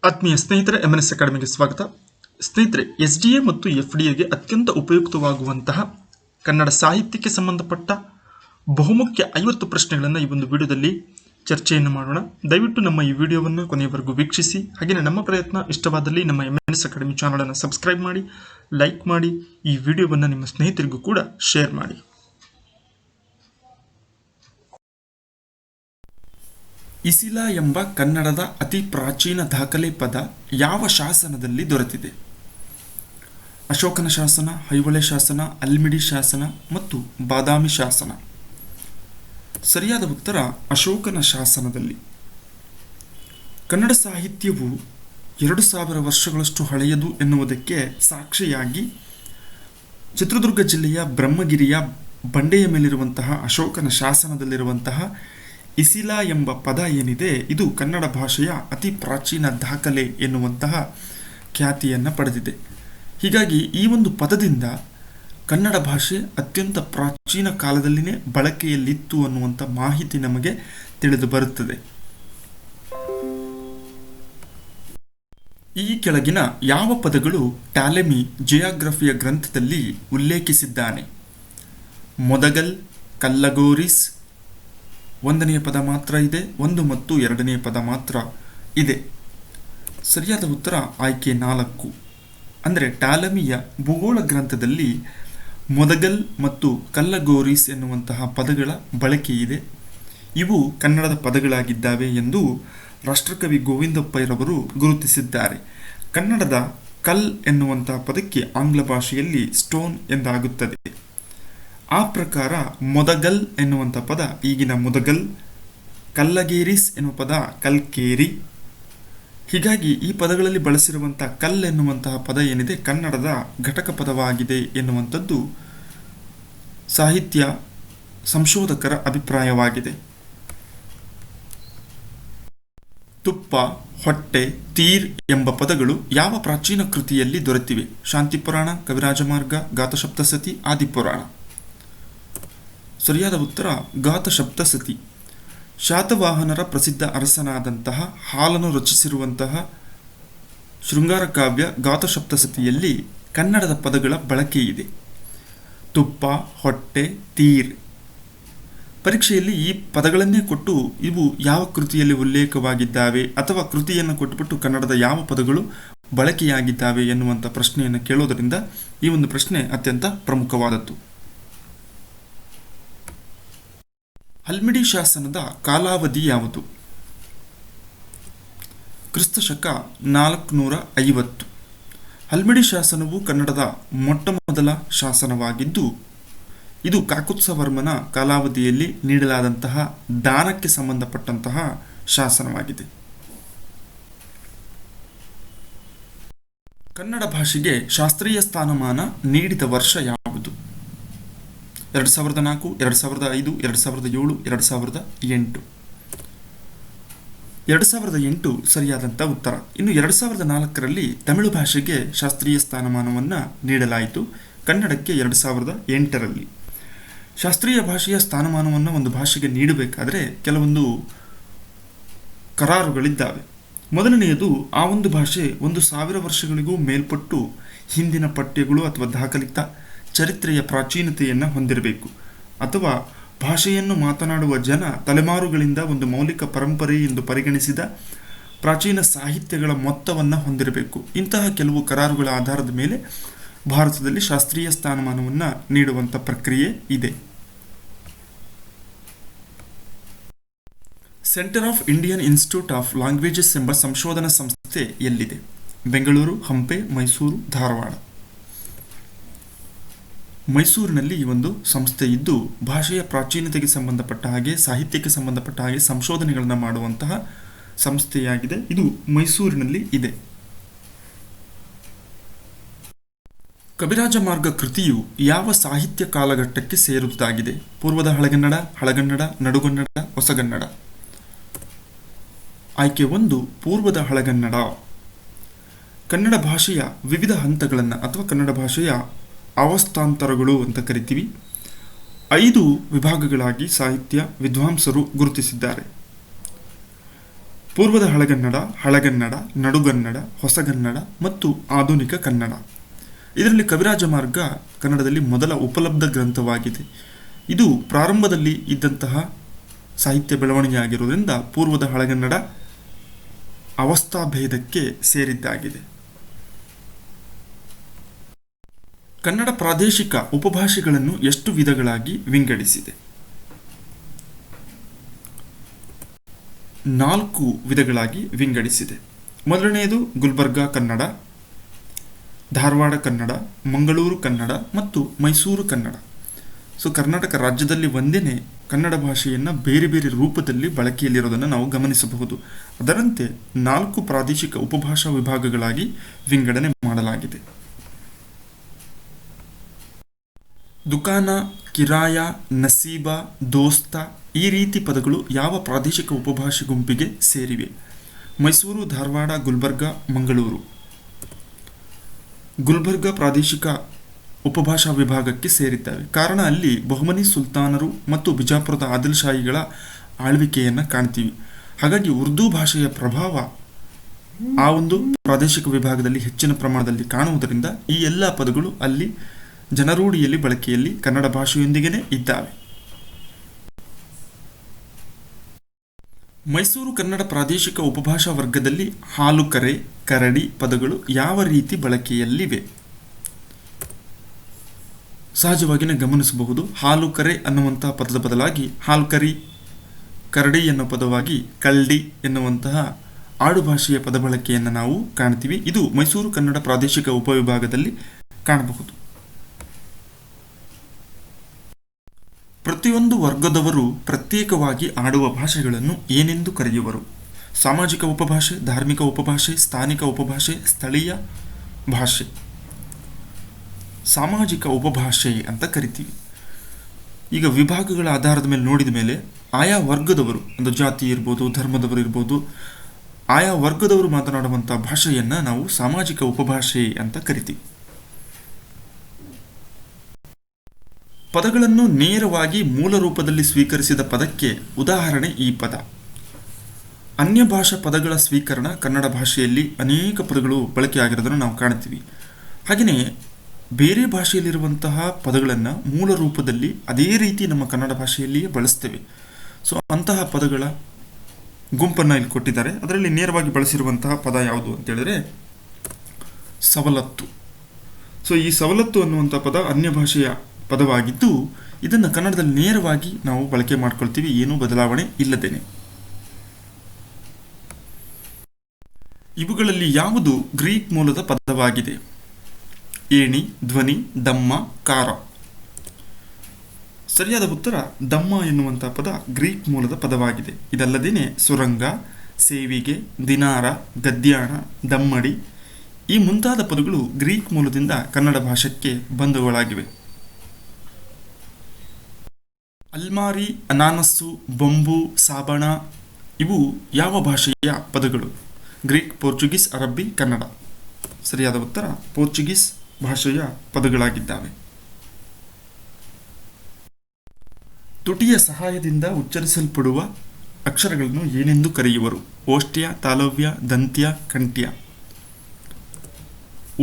ಆತ್ಮೀಯ ಸ್ನೇಹಿತರೆ, MNS ಅಕಾಡೆಮಿಗೆ ಸ್ವಾಗತ. ಸ್ನೇಹಿತರೆ, SDA ಮತ್ತು FDAಗೆ ಅತ್ಯಂತ ಉಪಯುಕ್ತವಾಗುವಂತಹ ಕನ್ನಡ ಸಾಹಿತ್ಯಕ್ಕೆ ಸಂಬಂಧಪಟ್ಟ ಬಹುಮುಖ್ಯ 50 ಪ್ರಶ್ನೆಗಳನ್ನು ಈ ಒಂದು ವಿಡಿಯೋದಲ್ಲಿ ಚರ್ಚೆಯನ್ನು ಮಾಡೋಣ. ದಯವಿಟ್ಟು ನಮ್ಮ ಈ ವಿಡಿಯೋವನ್ನು ಕೊನೆಯವರೆಗೂ ವೀಕ್ಷಿಸಿ. ಹಾಗೆಯೇ ನಮ್ಮ ಪ್ರಯತ್ನ ಇಷ್ಟವಾದಲ್ಲಿ ನಮ್ಮ MNS ಅಕಾಡೆಮಿ ಚಾನಲನ್ನು ಸಬ್ಸ್ಕ್ರೈಬ್ ಮಾಡಿ, ಲೈಕ್ ಮಾಡಿ, ಈ ವಿಡಿಯೋವನ್ನು ನಿಮ್ಮ ಸ್ನೇಹಿತರಿಗೂ ಕೂಡ ಶೇರ್ ಮಾಡಿ. ಇಸಿಲ ಎಂಬ ಕನ್ನಡದ ಅತಿ ಪ್ರಾಚೀನ ದಾಖಲೆ ಪದ ಯಾವ ಶಾಸನದಲ್ಲಿ ದೊರೆತಿದೆ? ಅಶೋಕನ ಶಾಸನ, ಐಹೊಳೆ ಶಾಸನ, ಅಲ್ಮಿಡಿ ಶಾಸನ ಮತ್ತು ಬಾದಾಮಿ ಶಾಸನ. ಸರಿಯಾದ ಉತ್ತರ ಅಶೋಕನ ಶಾಸನದಲ್ಲಿ. ಕನ್ನಡ ಸಾಹಿತ್ಯವು 2000 ವರ್ಷಗಳಷ್ಟು ಹಳೆಯದು ಎನ್ನುವುದಕ್ಕೆ ಸಾಕ್ಷಿಯಾಗಿ ಚಿತ್ರದುರ್ಗ ಜಿಲ್ಲೆಯ ಬ್ರಹ್ಮಗಿರಿಯ ಬಂಡೆಯ ಮೇಲಿರುವಂತಹ ಅಶೋಕನ ಶಾಸನದಲ್ಲಿರುವಂತಹ ಇಸಿಲ ಎಂಬ ಪದ ಏನಿದೆ, ಇದು ಕನ್ನಡ ಭಾಷೆಯ ಅತಿ ಪ್ರಾಚೀನ ದಾಖಲೆ ಎನ್ನುವಂತಹ ಖ್ಯಾತಿಯನ್ನು ಪಡೆದಿದೆ. ಹೀಗಾಗಿ ಈ ಒಂದು ಪದದಿಂದ ಕನ್ನಡ ಭಾಷೆ ಅತ್ಯಂತ ಪ್ರಾಚೀನ ಕಾಲದಲ್ಲಿನೇ ಬಳಕೆಯಲ್ಲಿತ್ತು ಅನ್ನುವಂಥ ಮಾಹಿತಿ ನಮಗೆ ತಿಳಿದು ಬರುತ್ತದೆ. ಈ ಕೆಳಗಿನ ಯಾವ ಪದಗಳು ಟಾಲೆಮಿ ಜಿಯಾಗ್ರಫಿಯ ಗ್ರಂಥದಲ್ಲಿ ಉಲ್ಲೇಖಿಸಿದ್ದಾನೆ? ಮೊದಗಲ್, ಕಲ್ಲಗೋರಿಸ್. 1ನೇ ಪದ ಮಾತ್ರ ಇದೆ, 1 ಮತ್ತು 2ನೇ ಪದ ಮಾತ್ರ ಇದೆ. ಸರಿಯಾದ ಉತ್ತರ ಆಯ್ಕೆ 4. ಅಂದರೆ ಟಾಲೆಮಿಯ ಭೂಗೋಳ ಗ್ರಂಥದಲ್ಲಿ ಮೊದಗಲ್ ಮತ್ತು ಕಲ್ಲಗೋರಿಸ್ ಎನ್ನುವಂತಹ ಪದಗಳ ಬಳಕೆ ಇದೆ. ಇವು ಕನ್ನಡದ ಪದಗಳಾಗಿದ್ದಾವೆ ಎಂದು ರಾಷ್ಟ್ರಕವಿ ಗೋವಿಂದ ಪೈರವರು ಗುರುತಿಸಿದ್ದಾರೆ. ಕನ್ನಡದ ಕಲ್ ಎನ್ನುವಂತಹ ಪದಕ್ಕೆ ಆಂಗ್ಲ ಭಾಷೆಯಲ್ಲಿ ಸ್ಟೋನ್ ಎಂದಾಗುತ್ತದೆ. ಆ ಪ್ರಕಾರ ಮೊದಗಲ್ ಎನ್ನುವಂಥ ಪದ ಈಗಿನ ಮುದಗಲ್, ಕಲ್ಲಗೇರಿಸ್ ಎನ್ನುವ ಪದ ಕಲ್ಕೇರಿ. ಹೀಗಾಗಿ ಈ ಪದಗಳಲ್ಲಿ ಬಳಸಿರುವಂಥ ಕಲ್ ಎನ್ನುವಂತಹ ಪದ ಏನಿದೆ ಕನ್ನಡದ ಘಟಕ ಪದವಾಗಿದೆ ಎನ್ನುವಂಥದ್ದು ಸಾಹಿತ್ಯ ಸಂಶೋಧಕರ ಅಭಿಪ್ರಾಯವಾಗಿದೆ. ತುಪ್ಪ, ಹೊಟ್ಟೆ, ತೀರ್ ಎಂಬ ಪದಗಳು ಯಾವ ಪ್ರಾಚೀನ ಕೃತಿಯಲ್ಲಿ ದೊರೆತಿವೆ? ಶಾಂತಿ ಪುರಾಣ, ಕವಿರಾಜಮಾರ್ಗ, ಗಾತಸಪ್ತಸತಿ, ಆದಿಪುರಾಣ. ಸರಿಯಾದ ಉತ್ತರ ಗಾತಸಪ್ತಸತಿ. ಶಾತವಾಹನರ ಪ್ರಸಿದ್ಧ ಅರಸನಾದಂತಹ ಹಾಲನ್ನು ರಚಿಸಿರುವಂತಹ ಶೃಂಗಾರ ಕಾವ್ಯ ಗಾತಸಪ್ತಸತಿಯಲ್ಲಿ ಕನ್ನಡದ ಪದಗಳ ಬಳಕೆ ಇದೆ. ತುಪ್ಪ, ಹೊಟ್ಟೆ, ತೀರ್. ಪರೀಕ್ಷೆಯಲ್ಲಿ ಈ ಪದಗಳನ್ನೇ ಕೊಟ್ಟು ಇವು ಯಾವ ಕೃತಿಯಲ್ಲಿ ಉಲ್ಲೇಖವಾಗಿದ್ದಾವೆ ಅಥವಾ ಕೃತಿಯನ್ನು ಕೊಟ್ಟುಬಿಟ್ಟು ಕನ್ನಡದ ಯಾವ ಪದಗಳು ಬಳಕೆಯಾಗಿದ್ದಾವೆ ಎನ್ನುವಂಥ ಪ್ರಶ್ನೆಯನ್ನು ಕೇಳೋದರಿಂದ ಈ ಒಂದು ಪ್ರಶ್ನೆ ಅತ್ಯಂತ ಪ್ರಮುಖವಾದದ್ದು. ಅಲ್ಮಿಡಿ ಶಾಸನದ ಕಾಲಾವಧಿ ಯಾವುದು? ಕ್ರಿಸ್ತಶಕ 450. ಅಲ್ಮಿಡಿ ಶಾಸನವು ಕನ್ನಡದ ಮೊಟ್ಟಮೊದಲ ಶಾಸನವಾಗಿದ್ದು ಇದು ಕಾಕುತ್ಸವರ್ಮನ ಕಾಲಾವಧಿಯಲ್ಲಿ ನೀಡಲಾದಂತಹ ದಾನಕ್ಕೆ ಸಂಬಂಧಪಟ್ಟಂತಹ ಶಾಸನವಾಗಿದೆ. ಕನ್ನಡ ಭಾಷೆಗೆ ಶಾಸ್ತ್ರೀಯ ಸ್ಥಾನಮಾನ ನೀಡಿದ ವರ್ಷ ಯಾವುದು? 2004, 2005, 2007, 2008. 2008 ಸರಿಯಾದಂಥ ಉತ್ತರ. ಇನ್ನು 2004ರಲ್ಲಿ ತಮಿಳು ಭಾಷೆಗೆ ಶಾಸ್ತ್ರೀಯ ಸ್ಥಾನಮಾನವನ್ನು ನೀಡಲಾಯಿತು. ಕನ್ನಡಕ್ಕೆ 2008ರಲ್ಲಿ. ಶಾಸ್ತ್ರೀಯ ಭಾಷೆಯ ಸ್ಥಾನಮಾನವನ್ನು ಒಂದು ಭಾಷೆಗೆ ನೀಡಬೇಕಾದರೆ ಕೆಲವೊಂದು ಕರಾರುಗಳಿದ್ದಾವೆ. ಮೊದಲನೆಯದು, ಆ ಒಂದು ಭಾಷೆ 1000 ವರ್ಷಗಳಿಗೂ ಮೇಲ್ಪಟ್ಟು ಹಿಂದಿನ ಪಠ್ಯಗಳು ಅಥವಾ ದಾಖಲಿತ ಚರಿತ್ರೆಯ ಪ್ರಾಚೀನತೆಯನ್ನು ಹೊಂದಿರಬೇಕು, ಅಥವಾ ಭಾಷೆಯನ್ನು ಮಾತನಾಡುವ ಜನ ತಲೆಮಾರುಗಳಿಂದ ಒಂದು ಮೌಲಿಕ ಪರಂಪರೆ ಎಂದು ಪರಿಗಣಿಸಿದ ಪ್ರಾಚೀನ ಸಾಹಿತ್ಯಗಳ ಮೊತ್ತವನ್ನು ಹೊಂದಿರಬೇಕು. ಇಂತಹ ಕೆಲವು ಕರಾರುಗಳ ಆಧಾರದ ಮೇಲೆ ಭಾರತದಲ್ಲಿ ಶಾಸ್ತ್ರೀಯ ಸ್ಥಾನಮಾನವನ್ನು ನೀಡುವಂಥ ಪ್ರಕ್ರಿಯೆ ಇದೆ. Centre of Indian institute of languages ಎಂಬ ಸಂಶೋಧನಾ ಸಂಸ್ಥೆ ಎಲ್ಲಿದೆ? ಬೆಂಗಳೂರು, ಹಂಪೆ, ಮೈಸೂರು, ಧಾರವಾಡ. ಮೈಸೂರಿನಲ್ಲಿ ಈ ಒಂದು ಸಂಸ್ಥೆ ಇದ್ದು ಭಾಷೆಯ ಪ್ರಾಚೀನತೆಗೆ ಸಂಬಂಧಪಟ್ಟ ಹಾಗೆ, ಸಾಹಿತ್ಯಕ್ಕೆ ಸಂಬಂಧಪಟ್ಟ ಹಾಗೆ ಸಂಶೋಧನೆಗಳನ್ನು ಮಾಡುವಂತಹ ಸಂಸ್ಥೆಯಾಗಿದೆ. ಇದು ಮೈಸೂರಿನಲ್ಲಿ ಇದೆ. ಕವಿರಾಜಮಾರ್ಗ ಕೃತಿಯು ಯಾವ ಸಾಹಿತ್ಯ ಕಾಲಘಟ್ಟಕ್ಕೆ ಸೇರುವುದಾಗಿದೆ? ಪೂರ್ವದ ಹಳಗನ್ನಡ, ಹಳಗನ್ನಡ, ನಡುಗನ್ನಡ, ಹೊಸಗನ್ನಡ. ಆಯ್ಕೆ 1 ಪೂರ್ವದ ಹಳಗನ್ನಡ. ಕನ್ನಡ ಭಾಷೆಯ ವಿವಿಧ ಹಂತಗಳನ್ನು ಅಥವಾ ಕನ್ನಡ ಭಾಷೆಯ ಅವಸ್ಥಾಂತರಗಳು ಅಂತ ಕರಿತೀವಿ. 5 ವಿಭಾಗಗಳಾಗಿ ಸಾಹಿತ್ಯ ವಿದ್ವಾಂಸರು ಗುರುತಿಸಿದ್ದಾರೆ. ಪೂರ್ವದ ಹಳಗನ್ನಡ, ಹಳಗನ್ನಡ, ನಡುಗನ್ನಡ, ಹೊಸಗನ್ನಡ ಮತ್ತು ಆಧುನಿಕ ಕನ್ನಡ. ಇದರಲ್ಲಿ ಕವಿರಾಜ ಮಾರ್ಗ ಕನ್ನಡದಲ್ಲಿ ಮೊದಲ ಉಪಲಬ್ಧ ಗ್ರಂಥವಾಗಿದೆ. ಇದು ಪ್ರಾರಂಭದಲ್ಲಿ ಇದ್ದಂತಹ ಸಾಹಿತ್ಯ ಬೆಳವಣಿಗೆ ಆಗಿರುವುದರಿಂದ ಪೂರ್ವದ ಹಳಗನ್ನಡ ಅವಸ್ಥಾಭೇದಕ್ಕೆ ಸೇರಿದ್ದಾಗಿದೆ. ಕನ್ನಡ ಪ್ರಾದೇಶಿಕ ಉಪಭಾಷೆಗಳನ್ನು ಎಷ್ಟು ವಿಧಗಳಾಗಿ ವಿಂಗಡಿಸಿದೆ? 4 ವಿಧಗಳಾಗಿ ವಿಂಗಡಿಸಿದೆ. ಮೊದಲನೆಯದು ಗುಲ್ಬರ್ಗಾ ಕನ್ನಡ, ಧಾರವಾಡ ಕನ್ನಡ, ಮಂಗಳೂರು ಕನ್ನಡ ಮತ್ತು ಮೈಸೂರು ಕನ್ನಡ. ಸೊ ಕರ್ನಾಟಕ ರಾಜ್ಯದಲ್ಲಿ ಒಂದೇ ಕನ್ನಡ ಭಾಷೆಯನ್ನು ಬೇರೆ ಬೇರೆ ರೂಪದಲ್ಲಿ ಬಳಕೆಯಲ್ಲಿರೋದನ್ನು ನಾವು ಗಮನಿಸಬಹುದು. ಅದರಂತೆ 4 ಪ್ರಾದೇಶಿಕ ಉಪಭಾಷಾ ವಿಭಾಗಗಳಾಗಿ ವಿಂಗಡಣೆ ಮಾಡಲಾಗಿದೆ. ದುಕಾನ, ಕಿರಾಯ, ನಸೀಬ, ದೋಸ್ತ ಈ ರೀತಿ ಪದಗಳು ಯಾವ ಪ್ರಾದೇಶಿಕ ಉಪಭಾಷೆ ಗುಂಪಿಗೆ ಸೇರಿವೆ? ಮೈಸೂರು, ಧಾರವಾಡ, ಗುಲ್ಬರ್ಗಾ, ಮಂಗಳೂರು. ಗುಲ್ಬರ್ಗಾ ಪ್ರಾದೇಶಿಕ ಉಪಭಾಷಾ ವಿಭಾಗಕ್ಕೆ ಸೇರಿದ್ದಾವೆ. ಕಾರಣ ಅಲ್ಲಿ ಬಹುಮನಿ ಸುಲ್ತಾನರು ಮತ್ತು ಬಿಜಾಪುರದ ಆದಿಲ್ ಶಾಹಿಗಳ ಆಳ್ವಿಕೆಯನ್ನು ಕಾಣ್ತೀವಿ. ಹಾಗಾಗಿ ಉರ್ದು ಭಾಷೆಯ ಪ್ರಭಾವ ಆ ಒಂದು ಪ್ರಾದೇಶಿಕ ವಿಭಾಗದಲ್ಲಿ ಹೆಚ್ಚಿನ ಪ್ರಮಾಣದಲ್ಲಿ ಕಾಣುವುದರಿಂದ ಈ ಎಲ್ಲ ಪದಗಳು ಅಲ್ಲಿ ಜನರೂಢಿಯಲ್ಲಿ ಬಳಕೆಯಲ್ಲಿ ಕನ್ನಡ ಭಾಷೆಯೊಂದಿಗೆ ಇದ್ದಾವೆ. ಮೈಸೂರು ಕನ್ನಡ ಪ್ರಾದೇಶಿಕ ಉಪಭಾಷಾ ವರ್ಗದಲ್ಲಿ ಹಾಲುಕರೆ, ಕರಡಿ ಪದಗಳು ಯಾವ ರೀತಿ ಬಳಕೆಯಲ್ಲಿವೆ? ಸಹಜವಾಗಿಯೇ ಗಮನಿಸಬಹುದು. ಹಾಲುಕರೆ ಅನ್ನುವಂತಹ ಪದದ ಬದಲಾಗಿ ಹಾಲ್ಕರಿ, ಕರಡಿ ಎನ್ನುವ ಪದವಾಗಿ ಕಲ್ಡಿ ಎನ್ನುವಂತಹ ಆಡುಭಾಷೆಯ ಪದ ಬಳಕೆಯನ್ನು ನಾವು ಕಾಣ್ತೀವಿ. ಇದು ಮೈಸೂರು ಕನ್ನಡ ಪ್ರಾದೇಶಿಕ ಉಪವಿಭಾಗದಲ್ಲಿ ಕಾಣಬಹುದು. ಪ್ರತಿಯೊಂದು ವರ್ಗದವರು ಪ್ರತ್ಯೇಕವಾಗಿ ಆಡುವ ಭಾಷೆಗಳನ್ನು ಏನೆಂದು ಕರೆಯುವರು? ಸಾಮಾಜಿಕ ಉಪಭಾಷೆ, ಧಾರ್ಮಿಕ ಉಪಭಾಷೆ, ಸ್ಥಾನಿಕ ಉಪಭಾಷೆ, ಸ್ಥಳೀಯ ಭಾಷೆ. ಸಾಮಾಜಿಕ ಉಪಭಾಷೆ ಅಂತ ಕರಿತೀವಿ. ಈಗ ವಿಭಾಗಗಳ ಆಧಾರದ ಮೇಲೆ ನೋಡಿದ ಮೇಲೆ ಆಯಾ ವರ್ಗದವರು, ಒಂದು ಜಾತಿ ಇರ್ಬೋದು, ಧರ್ಮದವರು ಇರ್ಬೋದು, ಆಯಾ ವರ್ಗದವರು ಮಾತನಾಡುವಂಥ ಭಾಷೆಯನ್ನು ನಾವು ಸಾಮಾಜಿಕ ಉಪಭಾಷೆ ಅಂತ ಕರಿತೀವಿ. ಪದಗಳನ್ನು ನೇರವಾಗಿ ಮೂಲ ರೂಪದಲ್ಲಿ ಸ್ವೀಕರಿಸಿದ ಪದಕ್ಕೆ ಉದಾಹರಣೆ ಈ ಪದ. ಅನ್ಯ ಭಾಷಾ ಪದಗಳ ಸ್ವೀಕರಣ ಕನ್ನಡ ಭಾಷೆಯಲ್ಲಿ ಅನೇಕ ಪದಗಳು ಬಳಕೆಯಾಗಿರೋದನ್ನು ನಾವು ಕಾಣ್ತೀವಿ. ಹಾಗೆಯೇ ಬೇರೆ ಭಾಷೆಯಲ್ಲಿರುವಂತಹ ಪದಗಳನ್ನು ಮೂಲ ರೂಪದಲ್ಲಿ ಅದೇ ರೀತಿ ನಮ್ಮ ಕನ್ನಡ ಭಾಷೆಯಲ್ಲಿಯೇ ಬಳಸ್ತೇವೆ. ಸೊ ಅಂತಹ ಪದಗಳ ಗುಂಪನ್ನು ಇಲ್ಲಿ ಕೊಟ್ಟಿದ್ದಾರೆ. ಅದರಲ್ಲಿ ನೇರವಾಗಿ ಬಳಸಿರುವಂತಹ ಪದ ಯಾವುದು ಅಂತ ಹೇಳಿದ್ರೆ ಸವಲತ್ತು. ಸೊ ಈ ಸವಲತ್ತು ಅನ್ನುವಂಥ ಪದ ಅನ್ಯ ಭಾಷೆಯ ಪದವಾಗಿದ್ದು ಇದನ್ನು ಕನ್ನಡದಲ್ಲಿ ನೇರವಾಗಿ ನಾವು ಬಳಕೆ ಮಾಡ್ಕೊಳ್ತೀವಿ, ಏನೂ ಬದಲಾವಣೆ ಇಲ್ಲದೇನೆ. ಇವುಗಳಲ್ಲಿ ಯಾವುದು ಗ್ರೀಕ್ ಮೂಲದ ಪದವಾಗಿದೆ? ಏಣಿ, ಧ್ವನಿ, ದಮ್ಮ, ಕಾರ. ಸರಿಯಾದ ಉತ್ತರ ದಮ್ಮ ಎನ್ನುವಂಥ ಪದ ಗ್ರೀಕ್ ಮೂಲದ ಪದವಾಗಿದೆ. ಇದಲ್ಲದೇನೆ ಸುರಂಗ, ಸೇವಿಗೆ, ದಿನಾರ, ಗದ್ಯಾಣ, ದಮ್ಮಡಿ ಈ ಮುಂತಾದ ಪದಗಳು ಗ್ರೀಕ್ ಮೂಲದಿಂದ ಕನ್ನಡ ಭಾಷೆಗೆ ಬಂದವುಗಳಾಗಿವೆ. ಅಲ್ಮಾರಿ, ಅನಾನಸ್ಸು, ಬೊಂಬು, ಸಾಬಣ ಇವು ಯಾವ ಭಾಷೆಯ ಪದಗಳು? ಗ್ರೀಕ್, ಪೋರ್ಚುಗೀಸ್, ಅರಬ್ಬಿ, ಕನ್ನಡ. ಸರಿಯಾದ ಉತ್ತರ ಪೋರ್ಚುಗೀಸ್ ಭಾಷೆಯ ಪದಗಳಾಗಿದ್ದಾವೆ. ತುಟಿಯ ಸಹಾಯದಿಂದ ಉಚ್ಚರಿಸಲ್ಪಡುವ ಅಕ್ಷರಗಳನ್ನು ಏನೆಂದು ಕರೆಯುವರು? ಓಷ್ಟ್ಯ, ತಾಲವ್ಯ, ದಂತ್ಯ, ಕಂಠ್ಯ.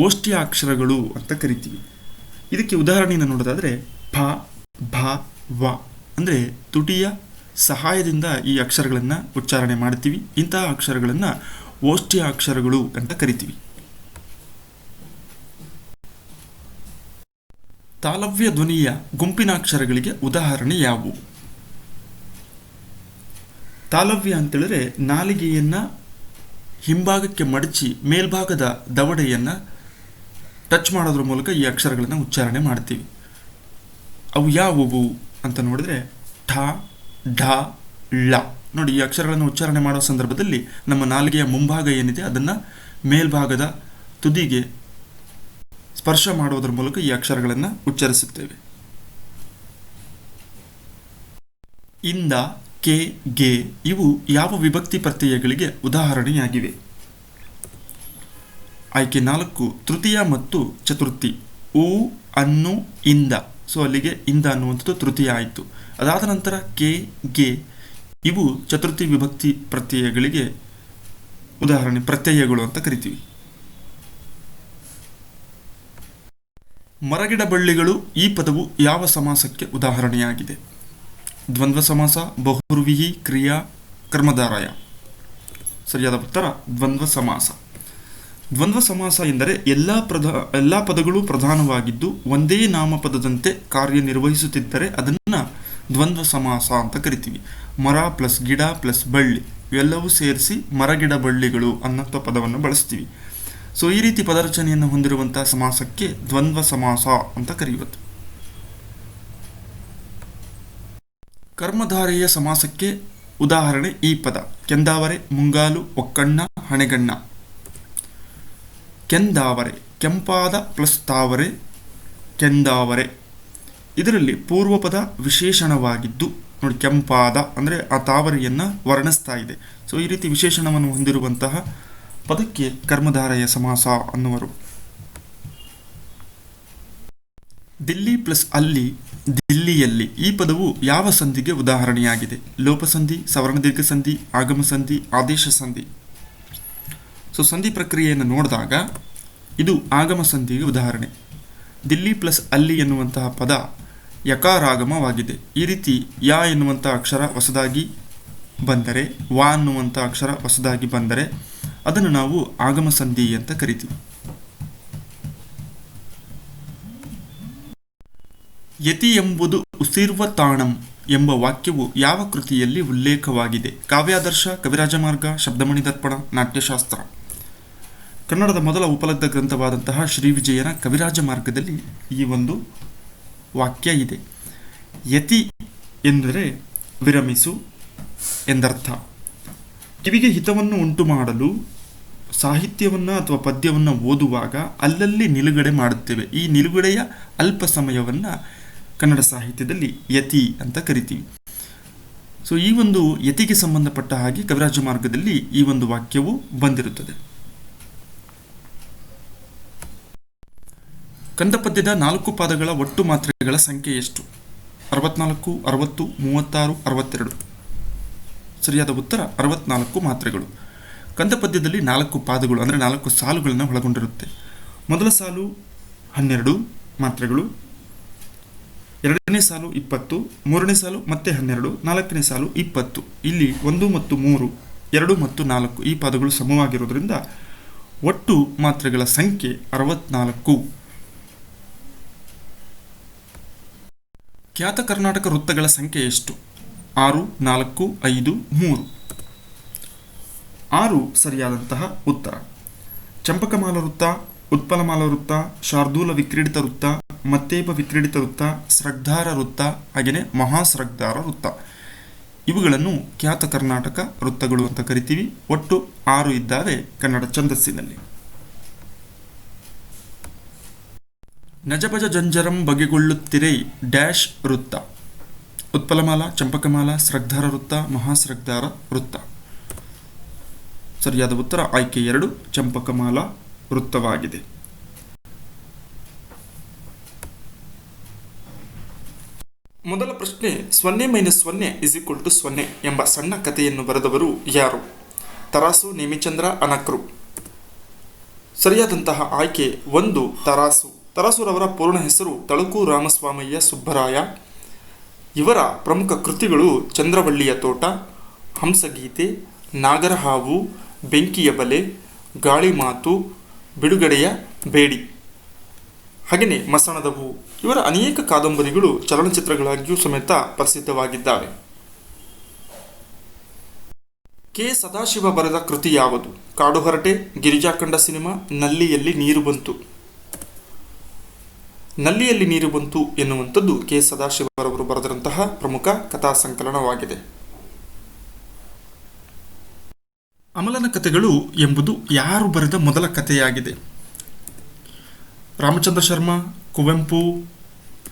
ಓಷ್ಟ್ಯ ಅಕ್ಷರಗಳು ಅಂತ ಕರಿತೀವಿ. ಇದಕ್ಕೆ ಉದಾಹರಣೆಯನ್ನು ನೋಡೋದಾದರೆ ಫ, ಭ, ವ ಅಂದರೆ ತುಟಿಯ ಸಹಾಯದಿಂದ ಈ ಅಕ್ಷರಗಳನ್ನು ಉಚ್ಚಾರಣೆ ಮಾಡ್ತೀವಿ. ಇಂತಹ ಅಕ್ಷರಗಳನ್ನು ಓಷ್ಟ್ಯ ಅಕ್ಷರಗಳು ಅಂತ ಕರಿತೀವಿ. ತಾಲವ್ಯ ಧ್ವನಿಯ ಗುಂಪಿನ ಅಕ್ಷರಗಳಿಗೆ ಉದಾಹರಣೆ ಯಾವುವು? ತಾಲವ್ಯ ಅಂತೇಳಿದ್ರೆ ನಾಲಿಗೆಯನ್ನು ಹಿಂಭಾಗಕ್ಕೆ ಮಡಚಿ ಮೇಲ್ಭಾಗದ ದವಡೆಯನ್ನು ಟಚ್ ಮಾಡೋದ್ರ ಮೂಲಕ ಈ ಅಕ್ಷರಗಳನ್ನು ಉಚ್ಚಾರಣೆ ಮಾಡ್ತೀವಿ. ಅವು ಯಾವುವು ಅಂತ ನೋಡಿದ್ರೆ ಠ, ಢ, ಳ. ನೋಡಿ, ಈ ಅಕ್ಷರಗಳನ್ನು ಉಚ್ಚಾರಣೆ ಮಾಡೋ ಸಂದರ್ಭದಲ್ಲಿ ನಮ್ಮ ನಾಲಿಗೆಯ ಮುಂಭಾಗ ಏನಿದೆ ಅದನ್ನು ಮೇಲ್ಭಾಗದ ತುದಿಗೆ ಸ್ಪರ್ಶ ಮಾಡುವುದರ ಮೂಲಕ ಈ ಅಕ್ಷರಗಳನ್ನು ಉಚ್ಚರಿಸುತ್ತೇವೆ. ಇಂದ, ಕೆ, ಗೆ ಇವು ಯಾವ ವಿಭಕ್ತಿ ಪ್ರತ್ಯಯಗಳಿಗೆ ಉದಾಹರಣೆಯಾಗಿವೆ? ಆಯ್ಕೆ 4 ತೃತೀಯ ಮತ್ತು ಚತುರ್ಥಿ. ಉ, ಅನ್ನು, ಇಂದ. ಸೊ ಅಲ್ಲಿಗೆ ಇಂದ ಅನ್ನುವಂಥದ್ದು ತೃತೀಯ ಆಯಿತು. ಅದಾದ ನಂತರ ಕೆ, ಗೆ ಇವು ಚತುರ್ಥಿ ವಿಭಕ್ತಿ ಪ್ರತ್ಯಯಗಳಿಗೆ ಉದಾಹರಣೆ ಪ್ರತ್ಯಯಗಳು ಅಂತ ಕರಿತೀವಿ. ಮರಗಿಡ ಬಳ್ಳಿಗಳು ಈ ಪದವು ಯಾವ ಸಮಾಸಕ್ಕೆ ಉದಾಹರಣೆಯಾಗಿದೆ? ದ್ವಂದ್ವ ಸಮಾಸ, ಬಹುರ್ವಿಹಿ, ಕ್ರಿಯಾ, ಕರ್ಮಧಾರಯ. ಸರಿಯಾದ ಉತ್ತರ ದ್ವಂದ್ವ ಸಮಾಸ. ದ್ವಂದ್ವ ಸಮಾಸ ಎಂದರೆ ಎಲ್ಲ ಪದಗಳು ಪ್ರಧಾನವಾಗಿದ್ದು ಒಂದೇ ನಾಮಪದದಂತೆ ಕಾರ್ಯನಿರ್ವಹಿಸುತ್ತಿದ್ದರೆ ಅದನ್ನು ದ್ವಂದ್ವ ಸಮಾಸ ಅಂತ ಕರಿತೀವಿ. ಮರ ಪ್ಲಸ್ ಗಿಡ ಪ್ಲಸ್ ಬಳ್ಳಿ ಇವೆಲ್ಲವೂ ಸೇರಿಸಿ ಮರಗಿಡ ಬಳ್ಳಿಗಳು ಅನ್ನೋ ಪದವನ್ನು ಬಳಸ್ತೀವಿ. ಸೊ ಈ ರೀತಿ ಪದರಚನೆಯನ್ನು ಹೊಂದಿರುವಂತಹ ಸಮಾಸಕ್ಕೆ ದ್ವಂದ್ವ ಸಮಾಸ ಅಂತ ಕರೆಯುವುದು. ಕರ್ಮಧಾರೆಯ ಸಮಾಸಕ್ಕೆ ಉದಾಹರಣೆ ಈ ಪದ: ಕೆಂದಾವರೆ, ಮುಂಗಾಲು, ಒಕ್ಕಣ್ಣ, ಹಣೆಗಣ್ಣ. ಕೆಂದಾವರೆ ಕೆಂಪಾದ ಪ್ಲಸ್ ತಾವರೆ, ಕೆಂದಾವರೆ. ಇದರಲ್ಲಿ ಪೂರ್ವಪದ ವಿಶೇಷಣವಾಗಿದ್ದು ನೋಡಿ, ಕೆಂಪಾದ ಅಂದರೆ ಆ ತಾವರೆಯನ್ನು ವರ್ಣಿಸ್ತಾ ಇದೆ. ಸೊ ಈ ರೀತಿ ವಿಶೇಷಣವನ್ನು ಹೊಂದಿರುವಂತಹ ಪದಕ್ಕೆ ಕರ್ಮಧಾರೆಯ ಸಮಾಸ ಅನ್ನುವರು. ದಿಲ್ಲಿ ಪ್ಲಸ್ ಅಲ್ಲಿ, ದಿಲ್ಲಿಯಲ್ಲಿ. ಈ ಪದವು ಯಾವ ಸಂಧಿಗೆ ಉದಾಹರಣೆಯಾಗಿದೆ? ಲೋಪಸಂಧಿ, ಸವರ್ಣ ದೀರ್ಘ ಸಂಧಿ, ಆಗಮ ಸಂಧಿ, ಆದೇಶ ಸಂಧಿ. ಸೊ ಸಂಧಿ ಪ್ರಕ್ರಿಯೆಯನ್ನು ನೋಡಿದಾಗ ಇದು ಆಗಮ ಸಂಧಿಗೆ ಉದಾಹರಣೆ. ದಿಲ್ಲಿ ಪ್ಲಸ್ ಅಲ್ಲಿ ಎನ್ನುವಂತಹ ಪದ ಯಕಾರಾಗಮವಾಗಿದೆ. ಈ ರೀತಿ ಯಾ ಎನ್ನುವಂಥ ಅಕ್ಷರ ಹೊಸದಾಗಿ ಬಂದರೆ, ವಾ ಅನ್ನುವಂಥ ಅಕ್ಷರ ಹೊಸದಾಗಿ ಬಂದರೆ ಅದನ್ನು ನಾವು ಆಗಮ ಸಂಧಿ ಅಂತ ಕರಿತೀವಿ. ಯತಿ ಎಂಬುದು ಉಸಿರ್ವ ತಾಣಂ ಎಂಬ ವಾಕ್ಯವು ಯಾವ ಕೃತಿಯಲ್ಲಿ ಉಲ್ಲೇಖವಾಗಿದೆ? ಕಾವ್ಯಾದರ್ಶ, ಕವಿರಾಜಮಾರ್ಗ, ಶಬ್ದಮಣಿ ದರ್ಪಣ, ನಾಟ್ಯಶಾಸ್ತ್ರ. ಕನ್ನಡದ ಮೊದಲ ಉಪಲಬ್ಧ ಗ್ರಂಥವಾದಂತಹ ಶ್ರೀವಿಜಯನ ಕವಿರಾಜಮಾರ್ಗದಲ್ಲಿ ಈ ಒಂದು ವಾಕ್ಯ ಇದೆ. ಯತಿ ಎಂದರೆ ವಿರಮಿಸು ಎಂದರ್ಥ. ಕಿವಿಗೆ ಹಿತವನ್ನು ಉಂಟು ಮಾಡಲು ಸಾಹಿತ್ಯವನ್ನು ಅಥವಾ ಪದ್ಯವನ್ನು ಓದುವಾಗ ಅಲ್ಲಲ್ಲಿ ನಿಲುಗಡೆ ಮಾಡುತ್ತೇವೆ. ಈ ನಿಲುಗಡೆಯ ಅಲ್ಪ ಸಮಯವನ್ನು ಕನ್ನಡ ಸಾಹಿತ್ಯದಲ್ಲಿ ಯತಿ ಅಂತ ಕರಿತೀವಿ. ಸೊ ಈ ಒಂದು ಯತಿಗೆ ಸಂಬಂಧಪಟ್ಟ ಹಾಗೆ ಕವಿರಾಜ ಮಾರ್ಗದಲ್ಲಿ ಈ ಒಂದು ವಾಕ್ಯವು ಬಂದಿರುತ್ತದೆ. ಕಂದಪದ್ಯದ 4 ಪಾದಗಳ ಒಟ್ಟು ಮಾತ್ರೆಗಳ ಸಂಖ್ಯೆ ಎಷ್ಟು? 64, 60, 36, 62. ಸರಿಯಾದ ಉತ್ತರ 64 ಮಾತ್ರೆಗಳು. ಕಂದಪದ್ಯದಲ್ಲಿ 4 ಪಾದಗಳು ಅಂದರೆ 4 ಸಾಲುಗಳನ್ನು ಒಳಗೊಂಡಿರುತ್ತೆ. ಮೊದಲ ಸಾಲು 12 ಮಾತ್ರೆಗಳು, ಎರಡನೇ ಸಾಲು 20, ಮೂರನೇ ಸಾಲು ಮತ್ತೆ 12, ನಾಲ್ಕನೇ ಸಾಲು 20. ಇಲ್ಲಿ 1 ಮತ್ತು 3, 2 ಮತ್ತು 4 ಈ ಪಾದಗಳು ಸಮವಾಗಿರುವುದರಿಂದ ಒಟ್ಟು ಮಾತ್ರೆಗಳ ಸಂಖ್ಯೆ 64. ಖ್ಯಾತ ಕರ್ನಾಟಕ ವೃತ್ತಗಳ ಸಂಖ್ಯೆ ಎಷ್ಟು? 6, 4, 5, 3. 6 ಸರಿಯಾದಂತಹ ಉತ್ತರ. ಚಂಪಕಮಾಲ ವೃತ್ತ, ಉತ್ಪಲಮಾಲ ವೃತ್ತ, ಶಾರ್ದೂಲ ವಿಕ್ರೀಡಿತ ವೃತ್ತ, ಮತ್ತೇಪ ವಿಕ್ರೀಡಿತ ವೃತ್ತ, ಸ್ರಗ್ಧಾರ ವೃತ್ತ, ಹಾಗೆಯೇ ಮಹಾಸ್ರಗ್ಧಾರ ವೃತ್ತ. ಇವುಗಳನ್ನು ಖ್ಯಾತ ಕರ್ನಾಟಕ ವೃತ್ತಗಳು ಅಂತ ಕರಿತೀವಿ. ಒಟ್ಟು 6 ಇದ್ದಾವೆ ಕನ್ನಡ ಛಂದಸ್ಸಿನಲ್ಲಿ. ನಜಬಜ ಜಂಜರಂ ಬಗೆಗೊಳ್ಳುತ್ತಿರೈ ಡ್ಯಾಶ್ ವೃತ್ತ. ಉತ್ಪಲಮಾಲ, ಚಂಪಕಮಾಲ, ಸ್ರಗ್ಧಾರ ವೃತ್ತ, ಮಹಾಸ್ರಗ್ಧಾರ ವೃತ್ತ. ಸರಿಯಾದ ಉತ್ತರ ಆಯ್ಕೆ 2 ಚಂಪಕಮಾಲ ವೃತ್ತವಾಗಿದೆ. ಮೊದಲ ಪ್ರಶ್ನೆ, 0 - 0 = 0 ಎಂಬ ಸಣ್ಣ ಕಥೆಯನ್ನು ಬರೆದವರು ಯಾರು? ತರಾಸು, ನೇಮಿಚಂದ್ರ, ಅನಕೃ. ಸರಿಯಾದಂತಹ ಆಯ್ಕೆ 1 ತರಾಸು. ತರಾಸುರವರ ಪೂರ್ಣ ಹೆಸರು ತಳುಕು ರಾಮಸ್ವಾಮಯ್ಯ ಸುಬ್ಬರಾಯ. ಇವರ ಪ್ರಮುಖ ಕೃತಿಗಳು ಚಂದ್ರವಳ್ಳಿಯ ತೋಟ, ಹಂಸಗೀತೆ, ನಾಗರಹಾವು, ಬೆಂಕಿಯ ಬಲೆ, ಗಾಳಿ ಮಾತು, ಬಿಡುಗಡೆಯ ಬೇಡಿ, ಹಾಗೆಯೇ ಮಸಣದ ಹೂ. ಇವರ ಅನೇಕ ಕಾದಂಬರಿಗಳು ಚಲನಚಿತ್ರಗಳಾಗಿಯೂ ಸಮೇತ ಪ್ರಸಿದ್ಧವಾಗಿದ್ದಾವೆ. ಕೆ ಸದಾಶಿವ ಬರೆದ ಕೃತಿ ಯಾವುದು? ಕಾಡುಹರಟೆ, ಗಿರಿಜಾಖಂಡ ಸಿನಿಮಾ, ನಲ್ಲಿಯಲ್ಲಿ ನೀರು ಬಂತು. ನಲ್ಲಿಯಲ್ಲಿ ನೀರು ಬಂತು ಎನ್ನುವಂಥದ್ದು ಕೆ ಸದಾಶಿವರವರು ಬರೆದಂತಹ ಪ್ರಮುಖ ಕಥಾ ಸಂಕಲನವಾಗಿದೆ. ಅಮಲನ ಕಥೆಗಳು ಎಂಬುದು ಯಾರು ಬರೆದ ಮೊದಲ ಕಥೆಯಾಗಿದೆ? ರಾಮಚಂದ್ರ ಶರ್ಮಾ, ಕುವೆಂಪು,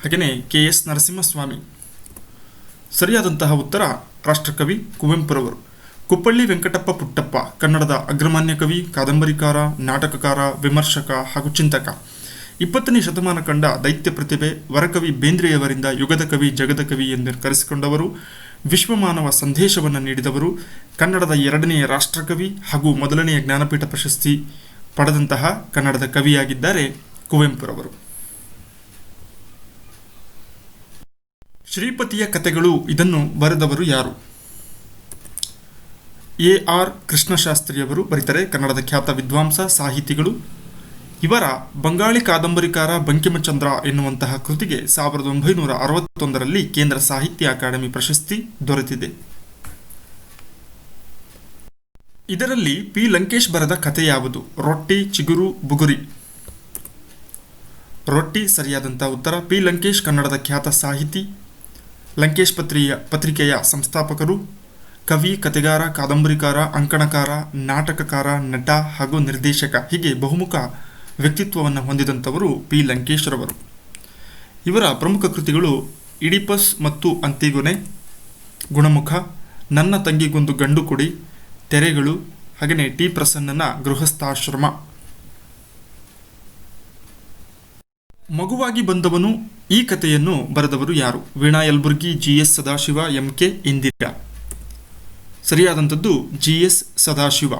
ಹಾಗೆಯೇ KS ನರಸಿಂಹಸ್ವಾಮಿ. ಸರಿಯಾದಂತಹ ಉತ್ತರ ರಾಷ್ಟ್ರಕವಿ ಕುವೆಂಪುರವರು. ಕುಪ್ಪಳ್ಳಿ ವೆಂಕಟಪ್ಪ ಪುಟ್ಟಪ್ಪ ಕನ್ನಡದ ಅಗ್ರಮಾನ್ಯ ಕವಿ, ಕಾದಂಬರಿಕಾರ, ನಾಟಕಕಾರ, ವಿಮರ್ಶಕ ಹಾಗೂ ಚಿಂತಕ. 20ನೇ ಶತಮಾನ ಕಂಡ ದೈತ್ಯ ಪ್ರತಿಭೆ, ವರಕವಿ ಬೇಂದ್ರೆಯವರಿಂದ ಯುಗದ ಕವಿ, ಜಗದ ಕವಿ ಎಂದು ಕರೆಸಿಕೊಂಡವರು. ವಿಶ್ವಮಾನವ ಸಂದೇಶವನ್ನು ನೀಡಿದವರು, ಕನ್ನಡದ 2ನೆಯ ರಾಷ್ಟ್ರಕವಿ ಹಾಗೂ ಮೊದಲನೆಯ ಜ್ಞಾನಪೀಠ ಪ್ರಶಸ್ತಿ ಪಡೆದಂತಹ ಕನ್ನಡದ ಕವಿಯಾಗಿದ್ದಾರೆ ಕುವೆಂಪುರವರು. ಶ್ರೀಪತಿಯ ಕಥೆಗಳು ಇದನ್ನು ಬರೆದವರು ಯಾರು? ಎ.ಆರ್. ಕೃಷ್ಣಶಾಸ್ತ್ರಿಯವರು ಬರೀತಾರೆ. ಕನ್ನಡದ ಖ್ಯಾತ ವಿದ್ವಾಂಸ, ಸಾಹಿತಿಗಳು. ಇವರ ಬಂಗಾಳಿ ಕಾದಂಬರಿಕಾರ ಬಂಕಿಮಚಂದ್ರ ಎನ್ನುವಂತಹ ಕೃತಿಗೆ 1961ರಲ್ಲಿ ಕೇಂದ್ರ ಸಾಹಿತ್ಯ ಅಕಾಡೆಮಿ ಪ್ರಶಸ್ತಿ ದೊರೆತಿದೆ. ಇದರಲ್ಲಿ ಪಿ. ಲಂಕೇಶ್ ಬರೆದ ಕಥೆ ಯಾವುದು? ರೊಟ್ಟಿ, ಚಿಗುರು, ಬುಗುರಿ. ರೊಟ್ಟಿ ಸರಿಯಾದಂತಹ ಉತ್ತರ. ಪಿ. ಲಂಕೇಶ್ ಕನ್ನಡದ ಖ್ಯಾತ ಸಾಹಿತಿ, ಲಂಕೇಶ್ ಪತ್ರಿಕೆಯ ಸಂಸ್ಥಾಪಕರು, ಕವಿ, ಕಥೆಗಾರ, ಕಾದಂಬರಿಕಾರ, ಅಂಕಣಕಾರ, ನಾಟಕಕಾರ, ನಟ ಹಾಗೂ ನಿರ್ದೇಶಕ. ಹೀಗೆ ಬಹುಮುಖ ವ್ಯಕ್ತಿತ್ವವನ್ನು ಹೊಂದಿದಂಥವರು ಪಿ. ಲಂಕೇಶ್ರವರು. ಇವರ ಪ್ರಮುಖ ಕೃತಿಗಳು ಇಡಿಪಸ್ ಮತ್ತು ಅಂತಿಗೊನೆ, ಗುಣಮುಖ, ನನ್ನ ತಂಗಿಗೊಂದು ಗಂಡು ಕೊಡಿ, ತೆರೆಗಳು, ಹಾಗೆಯೇ ಟಿ. ಪ್ರಸನ್ನನ ಗೃಹಸ್ಥಾಶ್ರಮ. ಮಗುವಾಗಿ ಬಂದವನು ಈ ಕಥೆಯನ್ನು ಬರೆದವರು ಯಾರು? ವೀಣಾ ಯಲ್ಬುರ್ಗಿ, ಜಿ.ಎಸ್. ಸದಾಶಿವ, ಎಂ.ಕೆ. ಇಂದಿರಾ. ಸರಿಯಾದಂಥದ್ದು ಜಿ.ಎಸ್. ಸದಾಶಿವ.